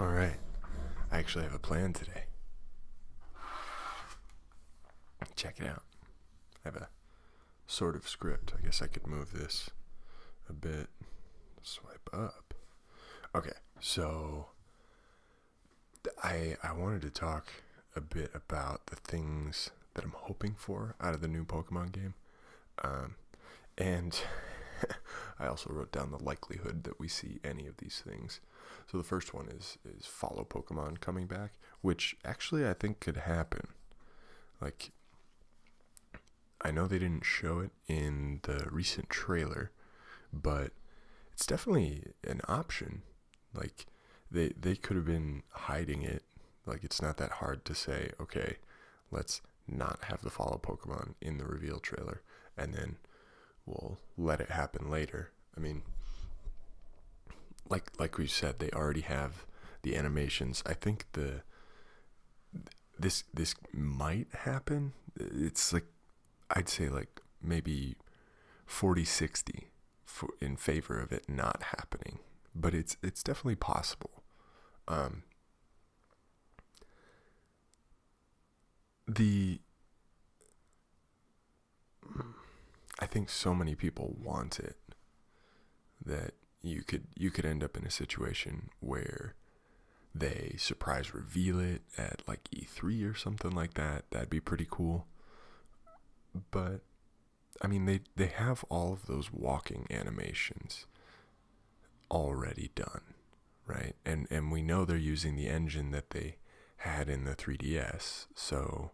All right. I actually have a plan today. Check it out. I have a sort of script. I guess I could move this a bit. Swipe up. Okay, so I wanted to talk a bit about the things that I'm hoping for out of the new Pokemon game. And I also wrote down the likelihood that we see any of these things. So the first one is follow Pokemon coming back, which actually I think could happen. Like, I know they didn't show it in the recent trailer, but it's definitely an option. Like, they could have been hiding it. Like, it's not that hard to say, okay, let's not have the follow Pokemon in the reveal trailer, and then we'll let it happen later. I mean, like we said, they already have the animations. I think this might happen. It's like, I'd say like maybe 40-60 in favor of it not happening, but it's definitely possible. The I think so many people want it that you could end up in a situation where they surprise reveal it at like E3 or something like that. That'd be pretty cool. But I mean, they have all of those walking animations already done, right? And we know they're using the engine that they had in the 3DS. So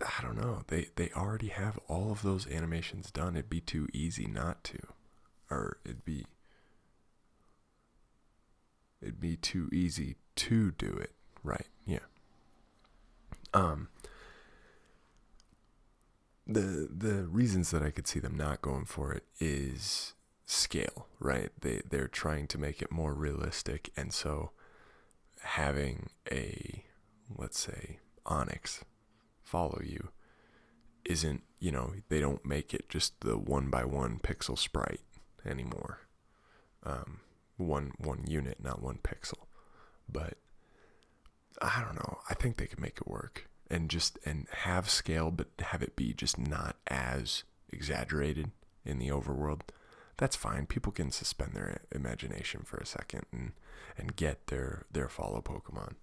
I don't know. They already have all of those animations done. It'd be too easy not to. Or it'd be too easy to do it, right? Yeah. Um the reasons that I could see them not going for it is scale, right? They're trying to make it more realistic, and so having a, let's say, Onyx follow you isn't, they don't make it just the 1 by 1 pixel sprite anymore. One unit, not one pixel. But I don't know. I think they could make it work and have scale, but have it be just not as exaggerated in the overworld. That's fine. People can suspend their imagination for a second and get their follow Pokemon.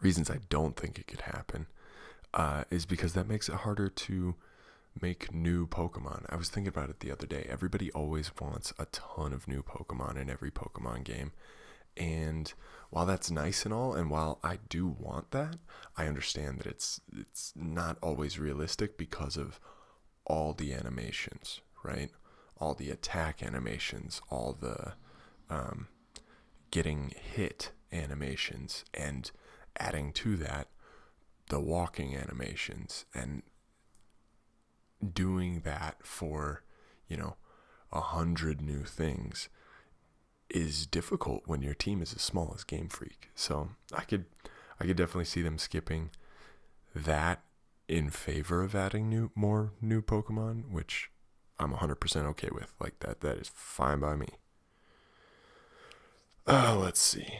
Reasons I don't think it could happen is because that makes it harder to make new Pokemon. I was thinking about it the other day. Everybody always wants a ton of new Pokemon in every Pokemon game. And while that's nice and all, and while I do want that, I understand that it's not always realistic because of all the animations, right? All the attack animations, all the getting hit animations, and adding to that the walking animations, and doing that for 100 new things is difficult when your team is as small as Game Freak. So I could definitely see them skipping that in favor of adding more new Pokemon, which I'm 100% okay with. Like, that is fine by me. Let's see.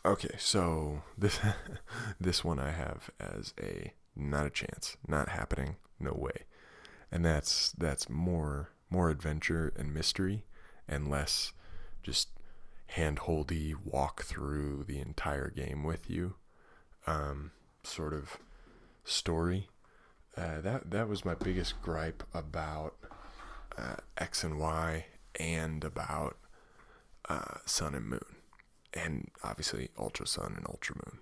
Okay, so this one I have as a not a chance, not happening, no way. And that's more adventure and mystery, and less just hand-holdy walk through the entire game with you sort of story. That was my biggest gripe about X and Y, and about Sun and Moon, and obviously Ultra Sun and Ultra Moon.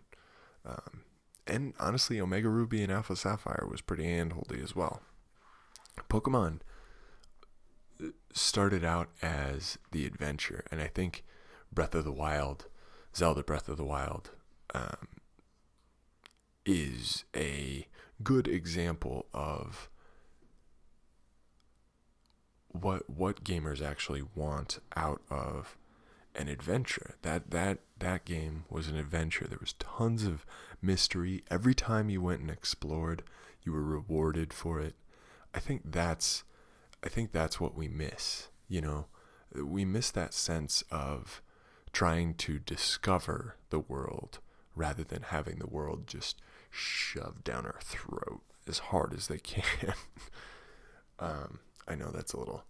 And honestly, Omega Ruby and Alpha Sapphire was pretty handholdy as well. Pokemon started out as the adventure, and I think Zelda Breath of the Wild, is a good example of what gamers actually want out of an adventure. That game was an adventure. There was tons of mystery. Every time you went and explored, you were rewarded for it. I think that's what we miss. we miss that sense of trying to discover the world rather than having the world just shoved down our throat as hard as they can. I know that's a little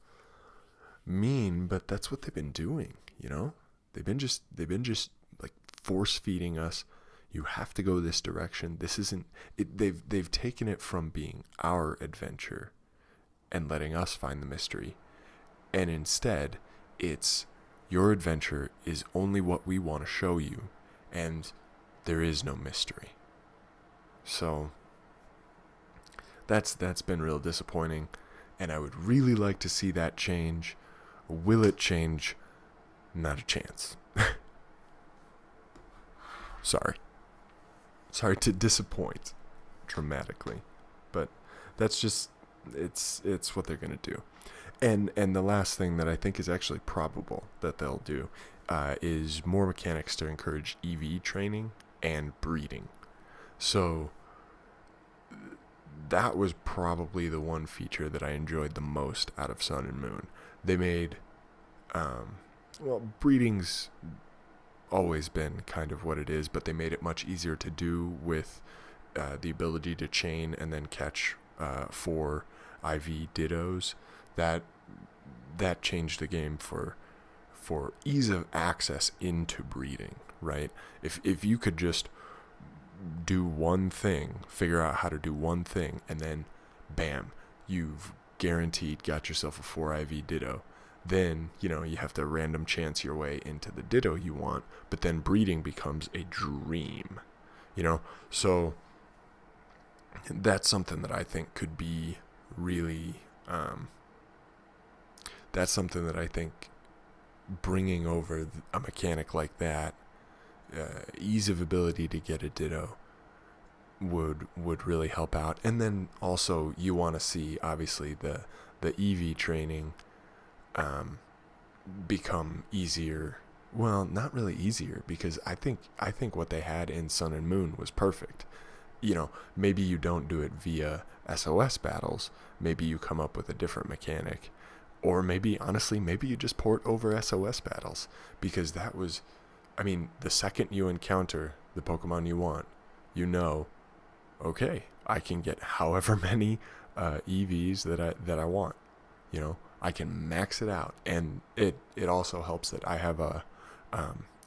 mean, but that's what they've been doing, you know? They've been just like force feeding us. You have to go this direction. This isn't it. They've taken it from being our adventure and letting us find the mystery, and instead it's your adventure is only what we want to show you, and there is no mystery. So that's been real disappointing, and I would really like to see that change. Will it change? Not a chance. Sorry to disappoint dramatically, but that's just it's what they're gonna do. And the last thing that I think is actually probable that they'll do is more mechanics to encourage EV training and breeding. So that was probably the one feature that I enjoyed the most out of Sun and Moon. They made, breeding's always been kind of what it is, but they made it much easier to do with the ability to chain and then catch 4 IV dittos. That changed the game for ease of access into breeding, right? If you could just do one thing, figure out how to do one thing, and then bam, you've guaranteed got yourself a 4 IV ditto. Then, you have to random chance your way into the ditto you want, but then breeding becomes a dream, So that's something that I think could be really, that's something that I think bringing over a mechanic like that, ease of ability to get a ditto would really help out. And then also you want to see obviously the EV training become easier. Well, not really easier, because I think what they had in Sun and Moon was perfect. Maybe you don't do it via SOS battles. Maybe you come up with a different mechanic, or maybe you just port over SOS battles, because that was, the second you encounter the Pokemon you want, okay, I can get however many EVs that I want. I can max it out, and it also helps that I have a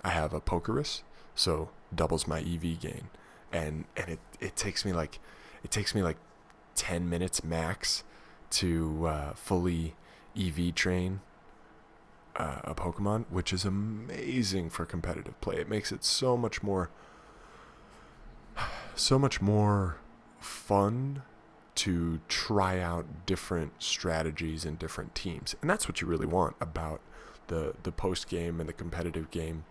Pokerus, so doubles my EV gain, and it takes me like 10 minutes max to fully EV train a Pokemon, which is amazing for competitive play. It makes it so much more fun to try out different strategies and different teams. And that's what you really want about the post game and the competitive game,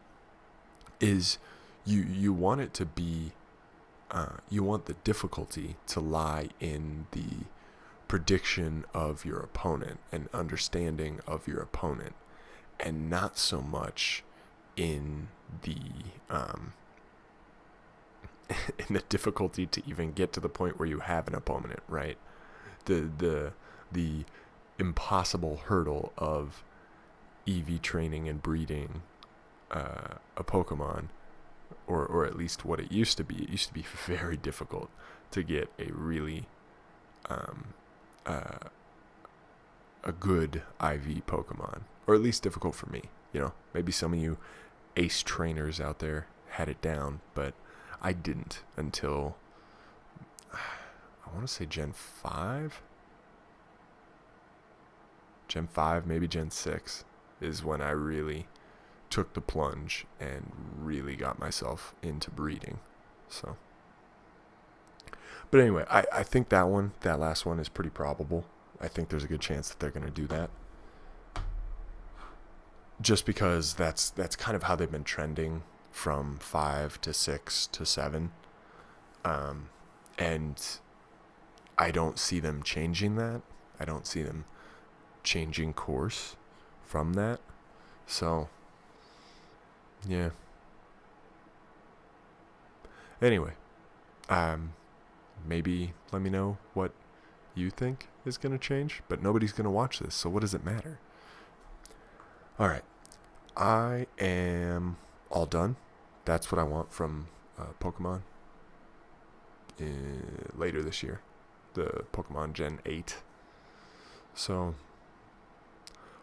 is you want it to be you want the difficulty to lie in the prediction of your opponent and understanding of your opponent, and not so much in the in the difficulty to even get to the point where you have an opponent, right? The impossible hurdle of EV training and breeding a Pokemon, or at least what it used to be. It used to be very difficult to get a really a good IV Pokemon, or at least difficult for me. Maybe some of you ace trainers out there had it down, but I didn't until I want to say Gen 5, maybe Gen 6 is when I really took the plunge and really got myself into breeding. So, but anyway, I think that last one is pretty probable. I think there's a good chance that they're going to do that, just because that's kind of how they've been trending from 5 to 6 to 7, and I don't see them changing that. I don't see them changing course from that. So yeah. Anyway, maybe let me know what you think is going to change, but nobody's going to watch this, so what does it matter? All right. I am all done. That's what I want from Pokemon later this year. The Pokemon Gen 8. So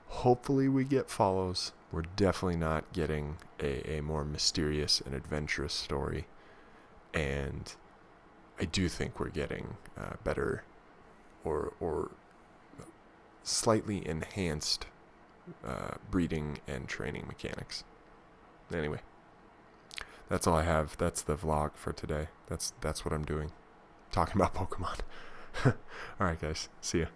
hopefully we get follows. We're definitely not getting a more mysterious and adventurous story. And I do think we're getting better or slightly enhanced breeding and training mechanics. Anyway, that's all I have. That's the vlog for today. That's what I'm doing. Talking about Pokemon. All right, guys. See ya.